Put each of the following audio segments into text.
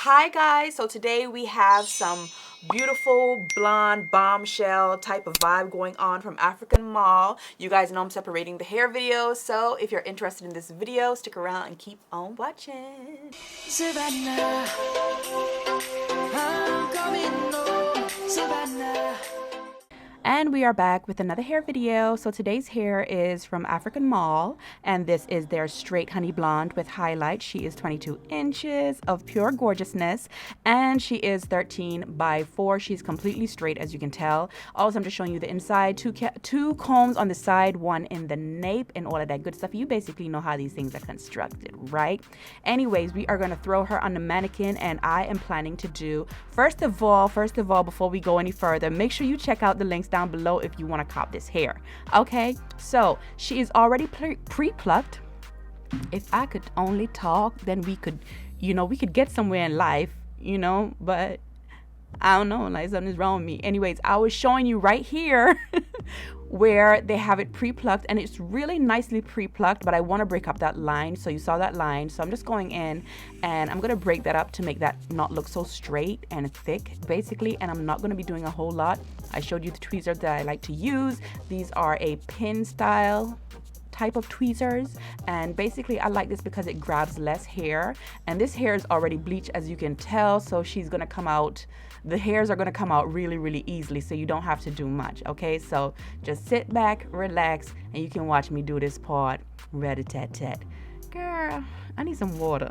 Hi guys, so today we have some beautiful blonde bombshell type of vibe going on from African Mall. You guys know I'm separating the hair videos, so if you're interested in this video, stick around and keep on watching. Savannah, I'm coming home, Savannah. And we are back with another hair video. So today's hair is from African Mall, and this is their straight honey blonde with highlights. She is 22 inches of pure gorgeousness, and she is 13 by 4. She's completely straight, as you can tell. Also, I'm just showing you the inside. Two combs on the side, one in the nape, and all of that good stuff. You basically know how these things are constructed, right? Anyways, we are going to throw her on the mannequin, and I am planning to do, first of all, before we go any further, make sure you check out the links down below if you want to cop this hair. Okay, so she is already pre-plucked. If I could only talk, then we could get somewhere in life, but I don't know, like something's wrong with me. Anyways, I was showing you right here where they have it pre-plucked, and it's really nicely pre-plucked, but I want to break up that line. So you saw that line, so I'm just going in and I'm going to break that up to make that not look so straight and thick basically. And I'm not going to be doing a whole lot. I showed you the tweezers that I like to use. These are a pin style type of tweezers, and basically I like this because it grabs less hair, and this hair is already bleached, as you can tell, so the hairs are going to come out really easily, so you don't have to do much. Okay, so just sit back, relax, and you can watch me do this part. Rat-a-tat-tat. Girl, I need some water.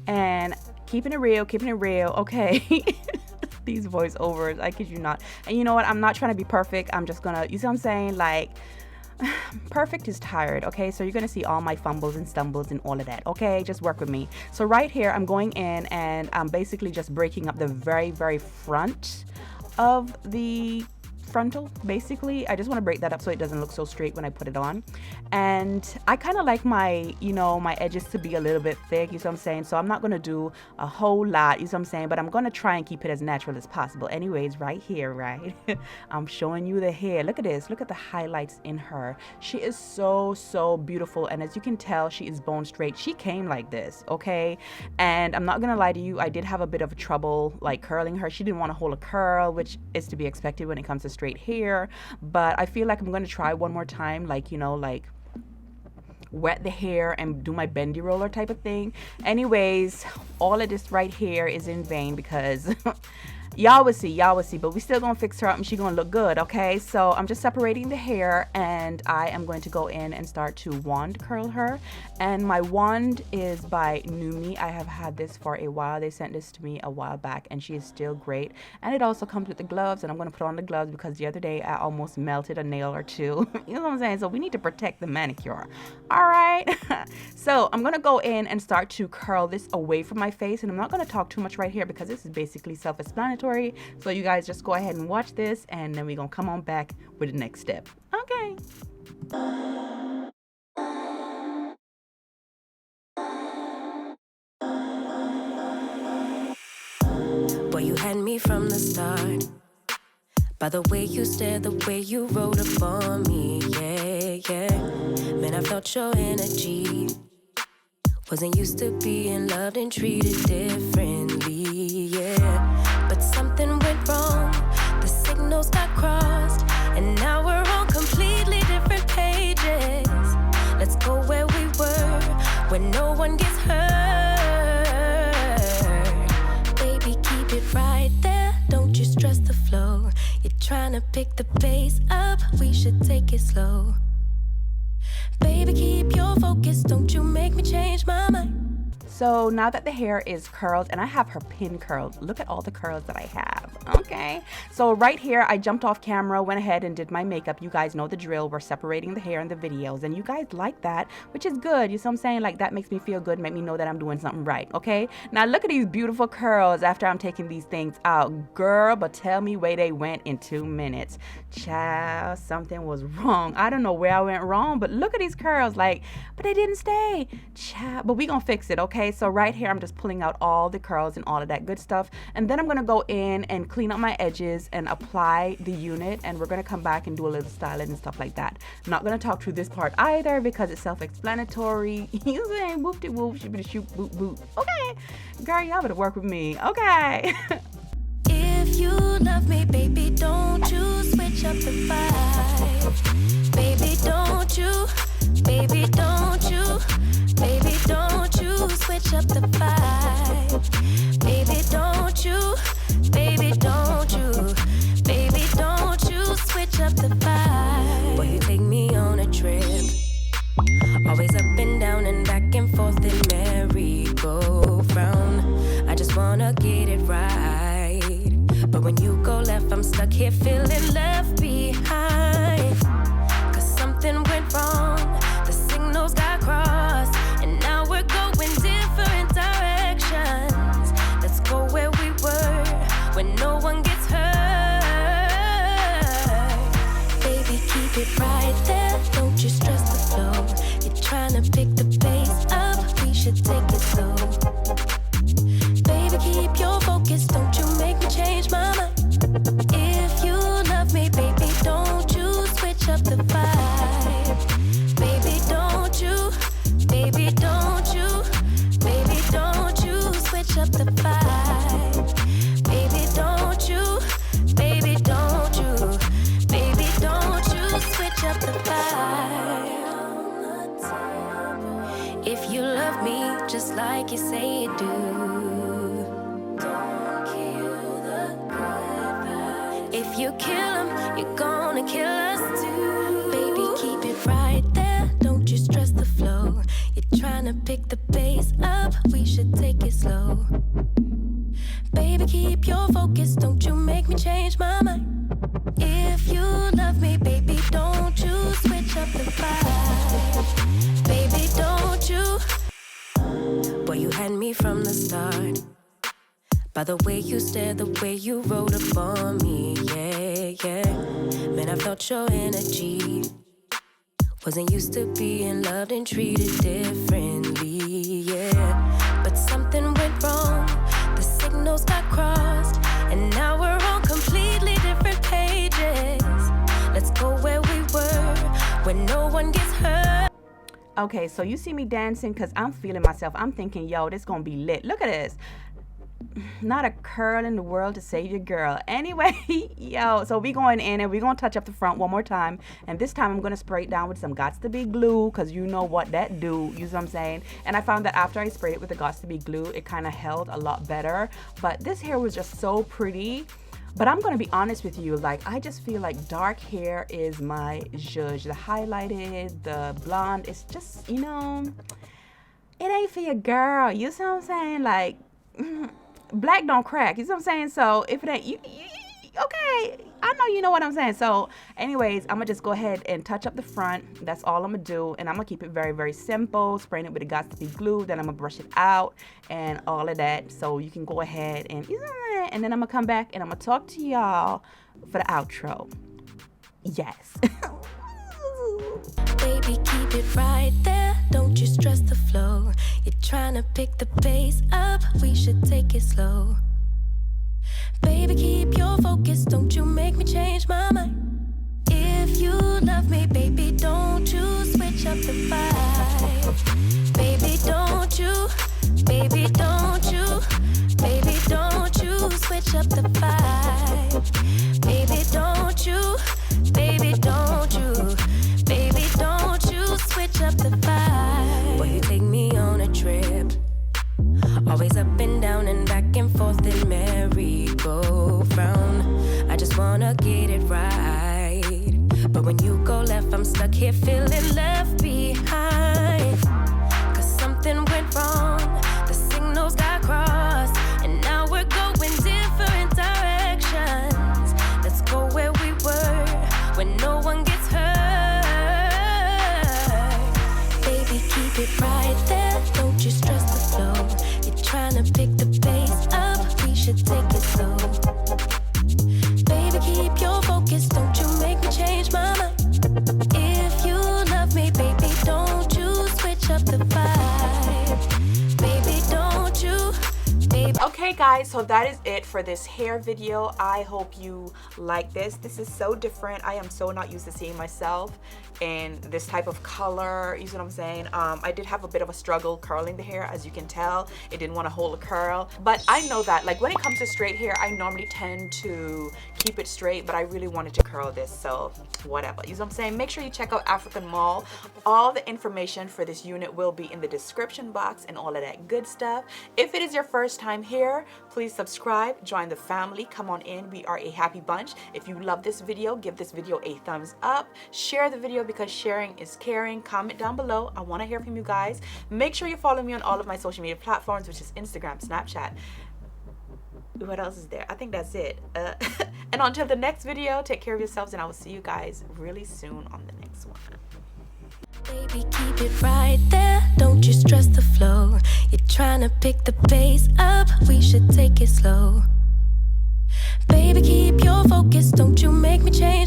And keeping it real, okay? These voiceovers, I kid you not. And you know what? I'm not trying to be perfect. I'm just gonna, you see what I'm saying? Like, perfect is tired, okay? So you're gonna see all my fumbles and stumbles and all of that, okay? Just work with me. So right here, I'm going in and I'm basically just breaking up the very front of the frontal. Basically, I just want to break that up so it doesn't look so straight when I put it on. And I kind of like my my edges to be a little bit thick, you see what I'm saying? So I'm not going to do a whole lot, you see what I'm saying? But I'm going to try and keep it as natural as possible. Anyways, right here, right? I'm showing you the hair. Look at this. Look at the highlights in her. She is so beautiful, and as you can tell, she is bone straight. She came like this, okay? And I'm not going to lie to you, I did have a bit of trouble like curling her. She didn't want to hold a curl, which is to be expected when it comes to straight hair, but I feel like I'm going to try one more time, like wet the hair and do my bendy roller type of thing. Anyways, all of this right here is in vain because y'all will see, but we still gonna fix her up and she gonna look good, okay? So I'm just separating the hair, and I am going to go in and start to wand curl her. And my wand is by Numi. I have had this for a while. They sent this to me a while back, and she is still great. And it also comes with the gloves, and I'm gonna put on the gloves because the other day I almost melted a nail or two. You know what I'm saying? So we need to protect the manicure. All right. So I'm gonna go in and start to curl this away from my face, and I'm not gonna talk too much right here because this is basically self-explanatory. So you guys just go ahead and watch this, and then we're gonna come on back with the next step. Okay. Boy, you had me from the start. By the way you stared, the way you wrote up on me, yeah. Man, I felt your energy. Wasn't used to being loved and treated differently, yeah. But something went wrong, the signals got crossed, and now we're on completely different pages. Let's go where we were, where no one gets hurt. Baby, keep it right there, don't you stress the flow. You're trying to pick the pace up, we should take it slow. Baby, keep your focus, don't you make me change my mind. So now that the hair is curled, and I have her pin curled, look at all the curls that I have, okay? So right here, I jumped off camera, went ahead and did my makeup. You guys know the drill. We're separating the hair in the videos, and you guys like that, which is good. You see what I'm saying? Like, that makes me feel good, make me know that I'm doing something right, okay? Now look at these beautiful curls after I'm taking these things out. Girl, but tell me where they went in 2 minutes. Child, something was wrong. I don't know where I went wrong, but look at these curls, like, but they didn't stay. Child, but we gonna fix it, okay? So right here, I'm just pulling out all the curls and all of that good stuff, and then I'm gonna go in and clean up my edges and apply the unit, and we're gonna come back and do a little styling and stuff like that. I'm not gonna talk through this part either because it's self-explanatory. You saying whoop de whoop, shippity shoot boop boop. Okay, girl, y'all better work with me, okay? If you love me, baby, don't you switch up the vibe. Baby, don't you, baby, don't you, baby, don't you switch up the vibe. Baby, don't you, baby, don't you, baby, don't you switch up the vibe. Boy, you take me on a trip, always up and down and back and forth in merry-go-round. I just wanna get it right, but when you go left, I'm stuck here feeling left behind. Cause something went wrong, the signals got crossed, and now we're going different directions. Let's go where we were, when no one gets hurt. Baby, keep it right there, don't you stress the flow. You're trying to pick the pace up, we should take it slow. Baby, keep your focus, don't you make me change my mind. If you love me, baby, don't you switch up the vibe. Baby, don't you, baby, don't you, baby, don't you switch up the vibe. Baby, don't you, baby, don't you, baby, don't you switch up the vibe. If you love me just like you say you do, if you kill him, you're gonna kill us too. Baby, keep it right there, don't you stress the flow. You're trying to pick the pace up, we should take it slow. Baby, keep your focus, don't you make me change my mind. If you love me, baby, don't you switch up the vibe. Baby, don't you. Boy, you had me from the start, by the way you stared, the way you wrote up on me, yeah, yeah. Man, I felt your energy. Wasn't used to being loved and treated differently, yeah. But something went wrong, the signals got crossed, and now we're on completely different pages. Let's go where we were, where no one gets hurt. Okay, so you see me dancing because I'm feeling myself. I'm thinking, yo, this gonna be lit. Look at this. Not a curl in the world to save your girl. Anyway, yo, so we going in and we gonna touch up the front one more time, and this time I'm gonna spray it down with some Gots to Be glue, because you know what that do, you know what I'm saying. And I found that after I sprayed it with the Gots to Be glue, it kind of held a lot better. But this hair was just so pretty. But I'm gonna be honest with you, like, I just feel like dark hair is my zhuzh. The highlighted, the blonde, it's just, you know, it ain't for your girl, you see what I'm saying? Like, black don't crack, you see what I'm saying? So if it ain't you, okay, I know you know what I'm saying. So anyways, I'm gonna just go ahead and touch up the front. That's all I'm gonna do, and I'm gonna keep it very, very simple, spraying it with the Gots to Be glue. Then I'm gonna brush it out and all of that, so you can go ahead and then I'm gonna come back and I'm gonna talk to y'all for the outro. Yes. Baby, keep it right there, don't you stress the flow. You're trying to pick the pace up, we should take it slow. Baby, keep your focus, don't you make me change my mind. If you love me, baby, don't you switch up the vibe. Baby, don't you, baby, don't you, baby, don't you switch up the vibe. Baby, don't you, baby, don't you, baby, don't you switch up the vibe. Boy, you take me on a trip, always up and down and back and forth in merry-go-round. I just wanna get it right, but when you go left, I'm stuck here feeling left behind. Cause something went wrong, the Alright guys, so that is it for this hair video. I hope you like this. This is so different. I am so not used to seeing myself in this type of color. You see what I'm saying? I did have a bit of a struggle curling the hair, as you can tell. It didn't want to hold a curl. But I know that like when it comes to straight hair, I normally tend to keep it straight, but I really wanted to curl this, so whatever. You see what I'm saying? Make sure you check out African Mall. All the information for this unit will be in the description box and all of that good stuff. If it is your first time here, please subscribe, join the family, come on in. We are a happy bunch. If you love this video, give this video a thumbs up, share the video because sharing is caring. Comment down below. I want to hear from you guys. Make sure you follow me on all of my social media platforms, which is Instagram, Snapchat. What else is there? I think that's it. And until the next video, take care of yourselves, and I will see you guys really soon on the next one. Baby, keep it right there. Don't you stress the flow. You're trying to pick the pace up. We should take it slow. Baby, keep your focus. Don't you make me change.